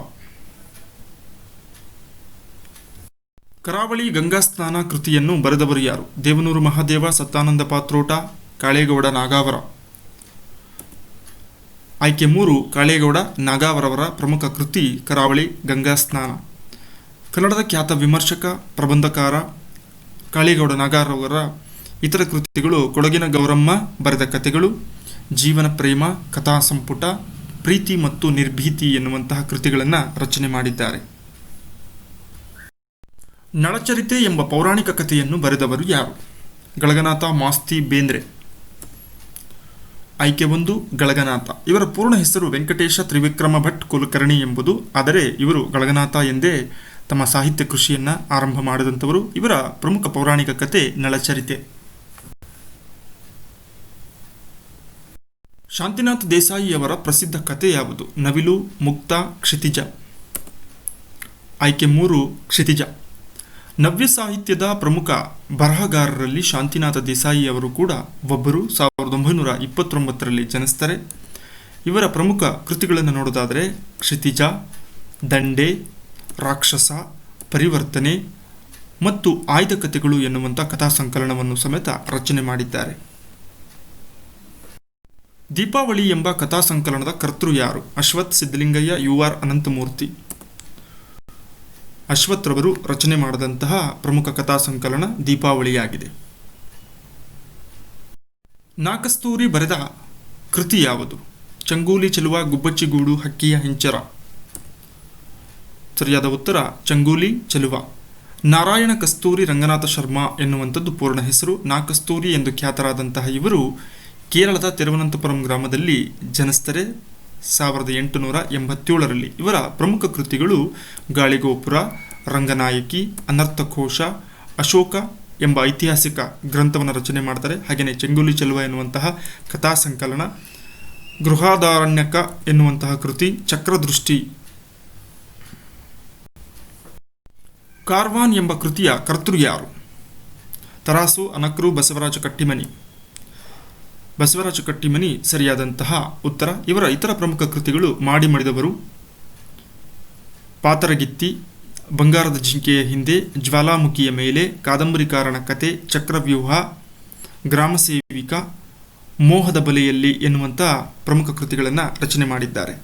ಕರಾವಳಿ ಗಂಗಾಸ್ನಾನ ಕೃತಿಯನ್ನು ಬರೆದವರು ಯಾರು? ದೇವನೂರು ಮಹಾದೇವ, ಸತ್ತಾನಂದ ಪಾತ್ರೋಟ, ಕಾಳೇಗೌಡ ನಾಗಾವರ. ಆಯ್ಕೆ 3 ಕಾಳೇಗೌಡ ನಾಗಾವರವರ ಪ್ರಮುಖ ಕೃತಿ ಕರಾವಳಿ ಗಂಗಾಸ್ನಾನ. ಕನ್ನಡದ ಖ್ಯಾತ ವಿಮರ್ಶಕ, ಪ್ರಬಂಧಕಾರ ಕಾಳೇಗೌಡ ನಾಗಾವರವರ ಇತರ ಕೃತಿಗಳು ಕೊಡಗಿನ ಗೌರಮ್ಮ ಬರೆದ ಕಥೆಗಳು, ಜೀವನ ಪ್ರೇಮ, ಕಥಾ ಸಂಪುಟ, ಪ್ರೀತಿ ಮತ್ತು ನಿರ್ಭೀತಿ ಎನ್ನುವಂತಹ ಕೃತಿಗಳನ್ನು ರಚನೆ ಮಾಡಿದ್ದಾರೆ. ನಳಚರಿತೆ ಎಂಬ ಪೌರಾಣಿಕ ಕಥೆಯನ್ನು ಬರೆದವರು ಯಾರು? ಗಳಗನಾಥ, ಮಾಸ್ತಿ, ಬೇಂದ್ರೆ. ಆಯ್ಕೆ 1 ಗಳಗನಾಥ. ಇವರ ಪೂರ್ಣ ಹೆಸರು ವೆಂಕಟೇಶ ತ್ರಿವಿಕ್ರಮ ಭಟ್ ಕುಲಕರ್ಣಿ ಎಂಬುದು. ಆದರೆ ಇವರು ಗಳಗನಾಥ ಎಂದೇ ತಮ್ಮ ಸಾಹಿತ್ಯ ಕೃಷಿಯನ್ನು ಆರಂಭ ಮಾಡಿದಂಥವರು. ಇವರ ಪ್ರಮುಖ ಪೌರಾಣಿಕ ಕಥೆ ನಳಚರಿತೆ. ಶಾಂತಿನಾಥ್ ದೇಸಾಯಿಯವರ ಪ್ರಸಿದ್ಧ ಕಥೆ ಯಾವುದು? ನವಿಲು, ಮುಕ್ತ, ಕ್ಷಿತಿಜ. ಆಯ್ಕೆ 3 ಕ್ಷಿತಿಜ. ನವ್ಯ ಸಾಹಿತ್ಯದ ಪ್ರಮುಖ ಬರಹಗಾರರಲ್ಲಿ ಶಾಂತಿನಾಥ ದೇಸಾಯಿಯವರು ಕೂಡ ಒಬ್ಬರು. 1929ರಲ್ಲಿ ಜನಿಸ್ತಾರೆ. ಇವರ ಪ್ರಮುಖ ಕೃತಿಗಳನ್ನು ನೋಡೋದಾದರೆ ಕ್ಷಿತಿಜ, ದಂಡೆ, ರಾಕ್ಷಸ, ಪರಿವರ್ತನೆ ಮತ್ತು ಆಯ್ದ ಕಥೆಗಳು ಎನ್ನುವಂಥ ಕಥಾ ಸಂಕಲನವನ್ನು ಸಮೇತ ರಚನೆ ಮಾಡಿದ್ದಾರೆ. ದೀಪಾವಳಿ ಎಂಬ ಕಥಾ ಸಂಕಲನದ ಕರ್ತೃ ಯಾರು? ಅಶ್ವಥ್, ಸಿದ್ಧಲಿಂಗಯ್ಯ, ಯು.ಆರ್. ಅನಂತಮೂರ್ತಿ. ಅಶ್ವಥ್ ರವರು ರಚನೆ ಮಾಡಿದಂತಹ ಪ್ರಮುಖ ಕಥಾ ಸಂಕಲನ ದೀಪಾವಳಿಯಾಗಿದೆ. ನಾಕಸ್ತೂರಿ ಬರೆದ ಕೃತಿ ಯಾವುದು? ಚಂಗೂಲಿ ಚೆಲುವ, ಗುಬ್ಬಚ್ಚಿಗೂಡು, ಹಕ್ಕಿಯ ಹಿಂಚರ. ಸರಿಯಾದ ಉತ್ತರ ಚಂಗೂಲಿ ಚೆಲುವ. ನಾರಾಯಣ ಕಸ್ತೂರಿ ರಂಗನಾಥ ಶರ್ಮಾ ಎನ್ನುವಂಥದ್ದು ಪೂರ್ಣ ಹೆಸರು. ನಾಕಸ್ತೂರಿ ಎಂದು ಖ್ಯಾತರಾದಂತಹ ಇವರು ಕೇರಳದ ತಿರುವನಂತಪುರಂ ಗ್ರಾಮದಲ್ಲಿ ಜನಿಸ್ತಾರೆ 1887ರಲ್ಲಿ. ಇವರ ಪ್ರಮುಖ ಕೃತಿಗಳು ಗಾಳಿಗೋಪುರ, ರಂಗನಾಯಕಿ, ಅನರ್ಥಕೋಶ, ಅಶೋಕ ಎಂಬ ಐತಿಹಾಸಿಕ ಗ್ರಂಥವನ್ನು ರಚನೆ ಮಾಡ್ತಾರೆ. ಹಾಗೆಯೇ ಚೆಂಗುಲಿ ಚೆಲುವ ಎನ್ನುವಂತಹ ಕಥಾ ಸಂಕಲನ, ಗೃಹಾದಾರಣ್ಯಕ ಎನ್ನುವಂತಹ ಕೃತಿ, ಚಕ್ರದೃಷ್ಟಿ. ಕಾರ್ವಾನ್ ಎಂಬ ಕೃತಿಯ ಕರ್ತೃ ಯಾರು? ತರಾಸು, ಅನಕರು, ಬಸವರಾಜ ಕಟ್ಟಿಮನಿ. ಬಸವರಾಜ ಕಟ್ಟಿಮನಿ ಸರಿಯಾದಂತಹ ಉತ್ತರ. ಇವರ ಇತರ ಪ್ರಮುಖ ಕೃತಿಗಳು ಮಾಡಿ ಮಡಿದವರು, ಪಾತರಗಿತ್ತಿ, ಬಂಗಾರದ ಜಿಂಕೆಯ ಹಿಂದೆ, ಜ್ವಾಲಾಮುಖಿಯ ಮೇಲೆ, ಕಾದಂಬರಿಕಾರನ ಕತೆ, ಚಕ್ರವ್ಯೂಹ, ಗ್ರಾಮಸೇವಿಕ, ಮೋಹದ ಬಲೆಯಲ್ಲಿ ಎನ್ನುವಂಥ ಪ್ರಮುಖ ಕೃತಿಗಳನ್ನು ರಚನೆ ಮಾಡಿದ್ದಾರೆ.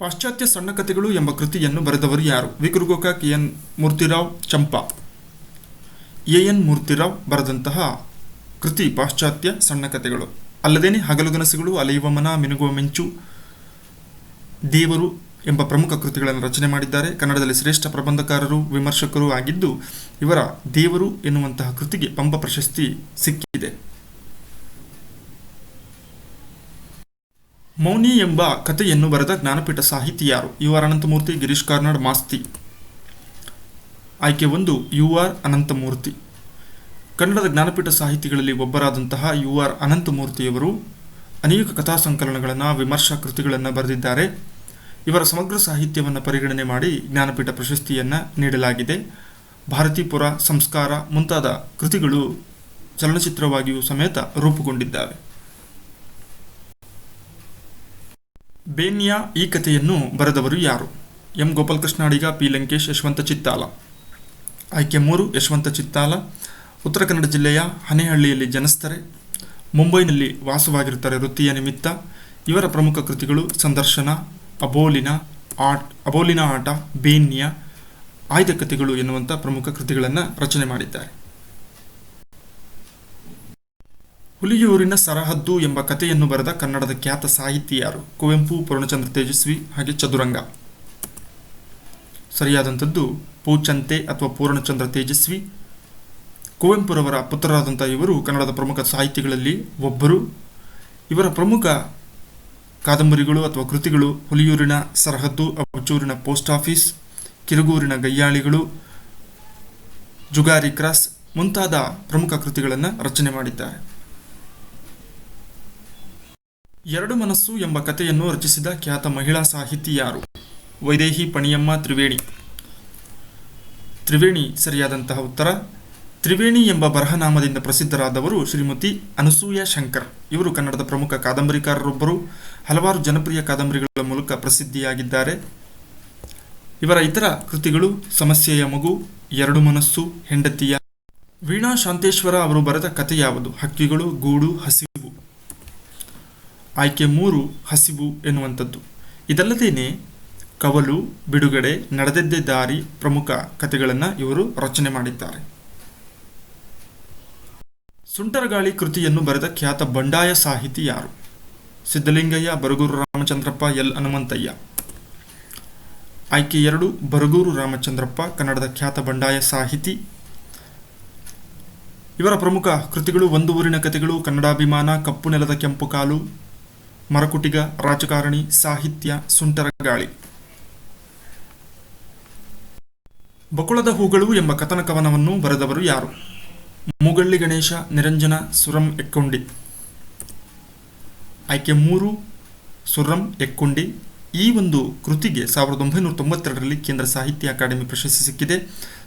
ಪಾಶ್ಚಾತ್ಯ ಸಣ್ಣ ಕಥೆಗಳು ಎಂಬ ಕೃತಿಯನ್ನು ಬರೆದವರು ಯಾರು? ವಿ. ಕುರುಗೋಕ, ಕೆ.ಎನ್. ಮೂರ್ತಿರಾವ್, ಚಂಪಾ. ಎ.ಎನ್. ಮೂರ್ತಿರಾವ್ ಬರೆದಂತಹ ಕೃತಿ ಪಾಶ್ಚಾತ್ಯ ಸಣ್ಣ ಕಥೆಗಳು. ಅಲ್ಲದೇನೆ ಹಗಲುಗನಸುಗಳು, ಅಲೆಯುವ ಮನ, ಮಿನುಗುವ ಮಿಂಚು, ದೇವರು ಎಂಬ ಪ್ರಮುಖ ಕೃತಿಗಳನ್ನು ರಚನೆ ಮಾಡಿದ್ದಾರೆ. ಕನ್ನಡದಲ್ಲಿ ಶ್ರೇಷ್ಠ ಪ್ರಬಂಧಕಾರರು, ವಿಮರ್ಶಕರು ಆಗಿದ್ದು ಇವರ ದೇವರು ಎನ್ನುವಂತಹ ಕೃತಿಗೆ ಪಂಪ ಪ್ರಶಸ್ತಿ ಸಿಕ್ಕಿದೆ. ಮೌನಿ ಎಂಬ ಕಥೆಯನ್ನು ಬರೆದ ಜ್ಞಾನಪೀಠ ಸಾಹಿತಿ ಯಾರು? ಯು.ಆರ್. ಅನಂತಮೂರ್ತಿ, ಗಿರೀಶ್ ಕಾರ್ನಾಡ್, ಮಾಸ್ತಿ. ಆಯ್ಕೆ 1 ಯು.ಆರ್. ಅನಂತಮೂರ್ತಿ. ಕನ್ನಡದ ಜ್ಞಾನಪೀಠ ಸಾಹಿತಿಗಳಲ್ಲಿ ಒಬ್ಬರಾದಂತಹ ಯು.ಆರ್. ಅನಂತಮೂರ್ತಿಯವರು ಅನೇಕ ಕಥಾ ಸಂಕಲನಗಳನ್ನು, ವಿಮರ್ಶಾ ಕೃತಿಗಳನ್ನು ಬರೆದಿದ್ದಾರೆ. ಇವರ ಸಮಗ್ರ ಸಾಹಿತ್ಯವನ್ನು ಪರಿಗಣನೆ ಮಾಡಿ ಜ್ಞಾನಪೀಠ ಪ್ರಶಸ್ತಿಯನ್ನು ನೀಡಲಾಗಿದೆ. ಭಾರತೀಪುರ, ಸಂಸ್ಕಾರ ಮುಂತಾದ ಕೃತಿಗಳು ಚಲನಚಿತ್ರವಾಗಿಯೂ ಸಮೇತ ರೂಪುಗೊಂಡಿದ್ದಾವೆ. ಬೇನ್ಯಾ ಈ ಕಥೆಯನ್ನು ಬರೆದವರು ಯಾರು? ಎಂ ಗೋಪಾಲಕೃಷ್ಣ ಅಡಿಗ, ಪಿ ಲಂಕೇಶ್, ಯಶವಂತ ಚಿತ್ತಾಲ. ಆಯ್ಕೆ 3 ಯಶವಂತ ಚಿತ್ತಾಲ. ಉತ್ತರ ಕನ್ನಡ ಜಿಲ್ಲೆಯ ಹನೇಹಳ್ಳಿಯಲ್ಲಿ ಜನಿಸ್ತಾರೆ. ಮುಂಬೈನಲ್ಲಿ ವಾಸವಾಗಿರುತ್ತಾರೆ ವೃತ್ತಿಯ ನಿಮಿತ್ತ. ಇವರ ಪ್ರಮುಖ ಕೃತಿಗಳು ಸಂದರ್ಶನ, ಅಬೋಲಿನ ಆಟ, ಬೇನ್ಯ, ಆಯ್ದ ಕಥೆಗಳು ಎನ್ನುವಂಥ ಪ್ರಮುಖ ಕೃತಿಗಳನ್ನು ರಚನೆ ಮಾಡಿದ್ದಾರೆ. ಹುಲಿಯೂರಿನ ಸರಹದ್ದು ಎಂಬ ಕಥೆಯನ್ನು ಬರೆದ ಕನ್ನಡದ ಖ್ಯಾತ ಸಾಹಿತಿ ಯಾರು? ಕುವೆಂಪು, ಪೂರ್ಣಚಂದ್ರ ತೇಜಸ್ವಿ, ಹಾಗೆ ಚದುರಂಗ. ಸರಿಯಾದಂಥದ್ದು ಪೂಚಂತೆ ಅಥವಾ ಪೂರ್ಣಚಂದ್ರ ತೇಜಸ್ವಿ. ಕುವೆಂಪುರವರ ಪುತ್ರರಾದಂಥ ಇವರು ಕನ್ನಡದ ಪ್ರಮುಖ ಸಾಹಿತಿಗಳಲ್ಲಿ ಒಬ್ಬರು. ಇವರ ಪ್ರಮುಖ ಕಾದಂಬರಿಗಳು ಅಥವಾ ಕೃತಿಗಳು ಹುಲಿಯೂರಿನ ಸರಹದ್ದು, ಅಬಚೂರಿನ ಪೋಸ್ಟ್ ಆಫೀಸ್, ಕಿರುಗೂರಿನ ಗಯ್ಯಾಳಿಗಳು, ಜುಗಾರಿ ಕ್ರಾಸ್ ಮುಂತಾದ ಪ್ರಮುಖ ಕೃತಿಗಳನ್ನು ರಚನೆ ಮಾಡಿದ್ದಾರೆ. ಎರಡು ಮನಸ್ಸು ಎಂಬ ಕಥೆಯನ್ನು ರಚಿಸಿದ ಖ್ಯಾತ ಮಹಿಳಾ ಸಾಹಿತಿ ಯಾರು? ವೈದೇಹಿ ಪಣಿಯಮ್ಮ ತ್ರಿವೇಣಿ. ತ್ರಿವೇಣಿ ಸರಿಯಾದಂತಹ ಉತ್ತರ. ತ್ರಿವೇಣಿ ಎಂಬ ಬರಹನಾಮದಿಂದ ಪ್ರಸಿದ್ಧರಾದವರು ಶ್ರೀಮತಿ ಅನಸೂಯ ಶಂಕರ್. ಇವರು ಕನ್ನಡದ ಪ್ರಮುಖ ಕಾದಂಬರಿಕಾರರೊಬ್ಬರು. ಹಲವಾರು ಜನಪ್ರಿಯ ಕಾದಂಬರಿಗಳ ಮೂಲಕ ಪ್ರಸಿದ್ಧಿಯಾಗಿದ್ದಾರೆ. ಇವರ ಇತರ ಕೃತಿಗಳು ಸಮಸ್ಯೆಯ ಮಗು, ಎರಡು ಮನಸ್ಸು, ಹೆಂಡತಿಯ. ವೀಣಾ ಶಾಂತೇಶ್ವರ ಅವರು ಬರೆದ ಕಥೆ ಯಾವುದು? ಹಕ್ಕಿಗಳು, ಗೂಡು, ಹಸಿವು. ಆಯ್ಕೆ 3 ಹಸಿವು ಎನ್ನುವಂಥದ್ದು. ಇದಲ್ಲದೇನೆ ಕವಲು, ಬಿಡುಗಡೆ, ನಡೆದದ್ದೇ ದಾರಿ ಪ್ರಮುಖ ಕಥೆಗಳನ್ನು ಇವರು ರಚನೆ ಮಾಡಿದ್ದಾರೆ. ಸುಂಟರಗಾಳಿ ಕೃತಿಯನ್ನು ಬರೆದ ಖ್ಯಾತ ಬಂಡಾಯ ಸಾಹಿತಿ ಯಾರು? ಸಿದ್ದಲಿಂಗಯ್ಯ, ಬರಗೂರು ರಾಮಚಂದ್ರಪ್ಪ, ಎಲ್ ಹನುಮಂತಯ್ಯ. ಆಯ್ಕೆ 2 ಬರಗೂರು ರಾಮಚಂದ್ರಪ್ಪ ಕನ್ನಡದ ಖ್ಯಾತ ಬಂಡಾಯ ಸಾಹಿತಿ. ಇವರ ಪ್ರಮುಖ ಕೃತಿಗಳು ಒಂದು ಊರಿನ ಕಥೆಗಳು, ಕನ್ನಡಾಭಿಮಾನ, ಕಪ್ಪು ನೆಲದ ಕೆಂಪು ಕಾಲು, ಮರಕುಟಿಗ, ರಾಜಕಾರಣಿ, ಸಾಹಿತ್ಯ, ಸುಂಟರಗಾಳಿ. ಬಕುಳದ ಹೂಗಳು ಎಂಬ ಕಥನ ಕವನವನ್ನು ಬರೆದವರು ಯಾರು? ಮೂಗಳ್ಳಿ ಗಣೇಶ, ನಿರಂಜನ, ಸುರಂ ಎಕ್ಕೊಂಡಿ. ಆಯ್ಕೆ 3 ಸುರಂ ಎಕ್ಕೊಂಡಿ. ಈ ಒಂದು ಕೃತಿಗೆ 1992ರಲ್ಲಿ ಕೇಂದ್ರ ಸಾಹಿತ್ಯ ಅಕಾಡೆಮಿ ಪ್ರಶಸ್ತಿ ಸಿಕ್ಕಿದೆ.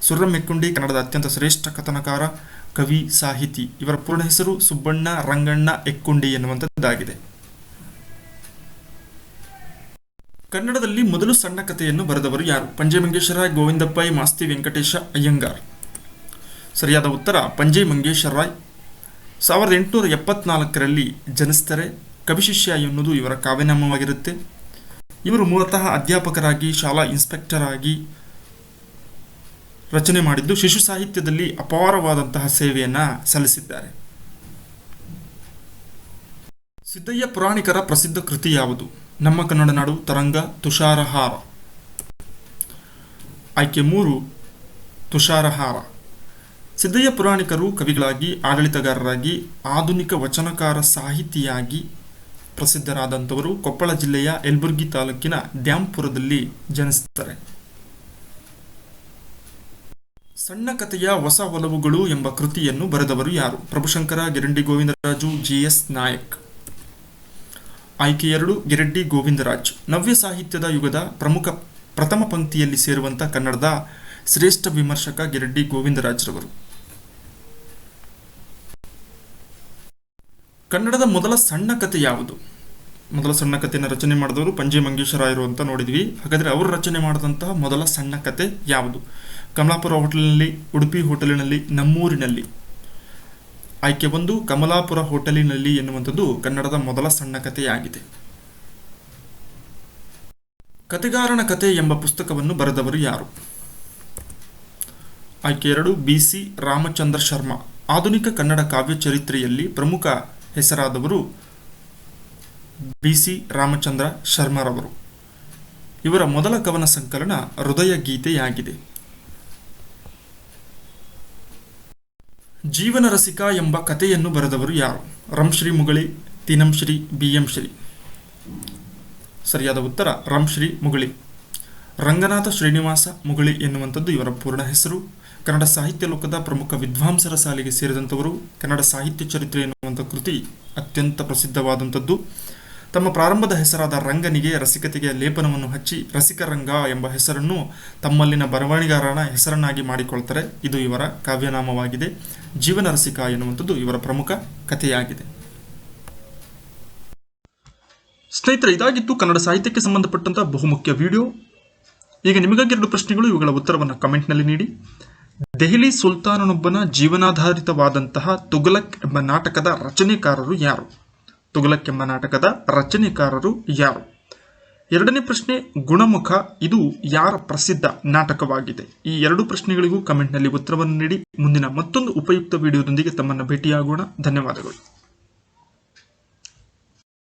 ಸುರಂ ಎಕ್ಕೊಂಡಿ ಕನ್ನಡದ ಅತ್ಯಂತ ಶ್ರೇಷ್ಠ ಕಥನಕಾರ, ಕವಿ, ಸಾಹಿತಿ. ಇವರ ಪೂರ್ಣ ಹೆಸರು ಸುಬ್ಬಣ್ಣ ರಂಗಣ್ಣ ಎಕ್ಕೊಂಡಿ ಎನ್ನುವಂಥದ್ದಾಗಿದೆ. ಕನ್ನಡದಲ್ಲಿ ಮೊದಲು ಸಣ್ಣ ಕಥೆಯನ್ನು ಬರೆದವರು ಯಾರು? ಪಂಜೆ ಮಂಗೇಶರಾಯ್, ಗೋವಿಂದ ಪೈ, ಮಾಸ್ತಿ ವೆಂಕಟೇಶ ಅಯ್ಯಂಗಾರ್. ಸರಿಯಾದ ಉತ್ತರ ಪಂಜೆ ಮಂಗೇಶರಾಯ್. 1874ರಲ್ಲಿ ಜನಿಸ್ತಾರೆ. ಕವಿಶಿಷ್ಯ ಎನ್ನುವುದು ಇವರ ಕಾವ್ಯನಾಮವಾಗಿರುತ್ತೆ. ಇವರು ಮೂಲತಃ ಅಧ್ಯಾಪಕರಾಗಿ, ಶಾಲಾ ಇನ್ಸ್ಪೆಕ್ಟರ್ ಆಗಿ ರಚನೆ ಮಾಡಿದ್ದು ಶಿಶು ಸಾಹಿತ್ಯದಲ್ಲಿ ಅಪಾರವಾದಂತಹ ಸೇವೆಯನ್ನು ಸಲ್ಲಿಸಿದ್ದಾರೆ. ಸಿದ್ದಯ್ಯ ಪುರಾಣಿಕರ ಪ್ರಸಿದ್ಧ ಕೃತಿ ಯಾವುದು? ನಮ್ಮ ಕನ್ನಡ ನಾಡು, ತರಂಗ, ತುಷಾರಹಾರ. ಆಯ್ಕೆ 3 ತುಷಾರಹಾರ. ಸಿದ್ದಯ್ಯ ಪುರಾಣಿಕರು ಕವಿಗಳಾಗಿ, ಆಡಳಿತಗಾರರಾಗಿ, ಆಧುನಿಕ ವಚನಕಾರ ಸಾಹಿತಿಯಾಗಿ ಪ್ರಸಿದ್ಧರಾದಂಥವರು. ಕೊಪ್ಪಳ ಜಿಲ್ಲೆಯ ಯಲಬುರ್ಗಿ ತಾಲೂಕಿನ ದ್ಯಾಂಪುರದಲ್ಲಿ ಜನಿಸುತ್ತಾರೆ. ಸಣ್ಣ ಕಥೆಯ ಹೊಸ ಒಲವುಗಳು ಎಂಬ ಕೃತಿಯನ್ನು ಬರೆದವರು ಯಾರು? ಪ್ರಭುಶಂಕರ, ಗಿರಂಡಿ ಗೋವಿಂದರಾಜು, ಜಿ.ಎಸ್. ನಾಯಕ್. ಆಯ್ಕೆ 2 ಗಿರಡ್ಡಿ ಗೋವಿಂದರಾಜ್. ನವ್ಯ ಸಾಹಿತ್ಯದ ಯುಗದ ಪ್ರಥಮ ಪಂಕ್ತಿಯಲ್ಲಿ ಸೇರುವಂಥ ಕನ್ನಡದ ಶ್ರೇಷ್ಠ ವಿಮರ್ಶಕ ಗಿರಡ್ಡಿ ಗೋವಿಂದರಾಜ್ರವರು. ಕನ್ನಡದ ಮೊದಲ ಸಣ್ಣ ಕಥೆ ಯಾವುದು? ಮೊದಲ ಸಣ್ಣ ಕಥೆಯನ್ನು ರಚನೆ ಮಾಡಿದವರು ಪಂಜೆ ಮಂಗೇಶರಾಯರು ಅಂತ ನೋಡಿದ್ವಿ. ಹಾಗಾದರೆ ಅವರು ರಚನೆ ಮಾಡಿದಂತಹ ಮೊದಲ ಸಣ್ಣ ಕಥೆ ಯಾವುದು? ಕಮಲಾಪುರ ಹೋಟೆಲಿನಲ್ಲಿ, ಉಡುಪಿ ಹೋಟೆಲಿನಲ್ಲಿ, ನಮ್ಮೂರಿನಲ್ಲಿ. ಆಯ್ಕೆ 1 ಕಮಲಾಪುರ ಹೋಟೆಲಿನಲ್ಲಿ ಎನ್ನುವಂಥದ್ದು ಕನ್ನಡದ ಮೊದಲ ಸಣ್ಣ ಕಥೆಯಾಗಿದೆ. ಕಥೆಗಾರನ ಕಥೆ ಎಂಬ ಪುಸ್ತಕವನ್ನು ಬರೆದವರು ಯಾರು? ಆಯ್ಕೆ 2 ಬಿ.ಸಿ. ರಾಮಚಂದ್ರ ಶರ್ಮ. ಆಧುನಿಕ ಕನ್ನಡ ಕಾವ್ಯ ಚರಿತ್ರೆಯಲ್ಲಿ ಪ್ರಮುಖ ಹೆಸರಾದವರು ಬಿ.ಸಿ. ರಾಮಚಂದ್ರ ಶರ್ಮರವರು. ಇವರ ಮೊದಲ ಕವನ ಸಂಕಲನ ಹೃದಯ ಗೀತೆಯಾಗಿದೆ. ಜೀವನ ರಸಿಕ ಎಂಬ ಕಥೆಯನ್ನು ಬರೆದವರು ಯಾರು? ರಂಶ್ರೀ ಮುಗಳಿ, ತೀನಂಶ್ರೀ, ಬಿ.ಎಂ. ಶ್ರೀ. ಸರಿಯಾದ ಉತ್ತರ ರಂಶ್ರೀ ಮುಗಳಿ. ರಂಗನಾಥ ಶ್ರೀನಿವಾಸ ಮುಗಳಿ ಎನ್ನುವಂಥದ್ದು ಇವರ ಪೂರ್ಣ ಹೆಸರು. ಕನ್ನಡ ಸಾಹಿತ್ಯ ಲೋಕದ ಪ್ರಮುಖ ವಿದ್ವಾಂಸರ ಸಾಲಿಗೆ ಸೇರಿದಂಥವರು. ಕನ್ನಡ ಸಾಹಿತ್ಯ ಚರಿತ್ರೆ ಎನ್ನುವಂಥ ಕೃತಿ ಅತ್ಯಂತ ಪ್ರಸಿದ್ಧವಾದಂಥದ್ದು. ತಮ್ಮ ಪ್ರಾರಂಭದ ಹೆಸರಾದ ರಂಗನಿಗೆ ರಸಿಕತೆಗೆ ಲೇಪನವನ್ನು ಹಚ್ಚಿ ರಸಿಕರಂಗ ಎಂಬ ಹೆಸರನ್ನು ತಮ್ಮಲ್ಲಿನ ಬರವಣಿಗಾರನ ಹೆಸರನ್ನಾಗಿ ಮಾಡಿಕೊಳ್ತಾರೆ. ಇದು ಇವರ ಕಾವ್ಯನಾಮವಾಗಿದೆ. ಜೀವನ ರಸಿಕ ಎನ್ನುವಂಥದ್ದು ಇವರ ಪ್ರಮುಖ ಕಥೆಯಾಗಿದೆ. ಸ್ನೇಹಿತರೆ, ಇದಾಗಿತ್ತು ಕನ್ನಡ ಸಾಹಿತ್ಯಕ್ಕೆ ಸಂಬಂಧಪಟ್ಟಂತಹ ಬಹುಮುಖ್ಯ ವಿಡಿಯೋ. ಈಗ ನಿಮಗಾಗಿ 2 ಪ್ರಶ್ನೆಗಳು, ಇವುಗಳ ಉತ್ತರವನ್ನು ಕಮೆಂಟ್ನಲ್ಲಿ ನೀಡಿ. ದೆಹಲಿ ಸುಲ್ತಾನನೊಬ್ಬನ ಜೀವನಾಧಾರಿತವಾದಂತಹ ತುಘಲಕ್ ಎಂಬ ನಾಟಕದ ರಚನೆಕಾರರು ಯಾರು? ತುಘಲಕ್ ಎಂಬ ನಾಟಕದ ರಚನೆಕಾರರು ಯಾರು? 2ನೇ ಪ್ರಶ್ನೆ, ಗುಣಮುಖ ಇದು ಯಾರ ಪ್ರಸಿದ್ಧ ನಾಟಕವಾಗಿದೆ? ಈ 2 ಪ್ರಶ್ನೆಗಳಿಗೂ ಕಮೆಂಟ್ನಲ್ಲಿ ಉತ್ತರವನ್ನು ನೀಡಿ. ಮುಂದಿನ ಮತ್ತೊಂದು ಉಪಯುಕ್ತ ವಿಡಿಯೋದೊಂದಿಗೆ ತಮ್ಮನ್ನು ಭೇಟಿಯಾಗೋಣ. ಧನ್ಯವಾದಗಳು.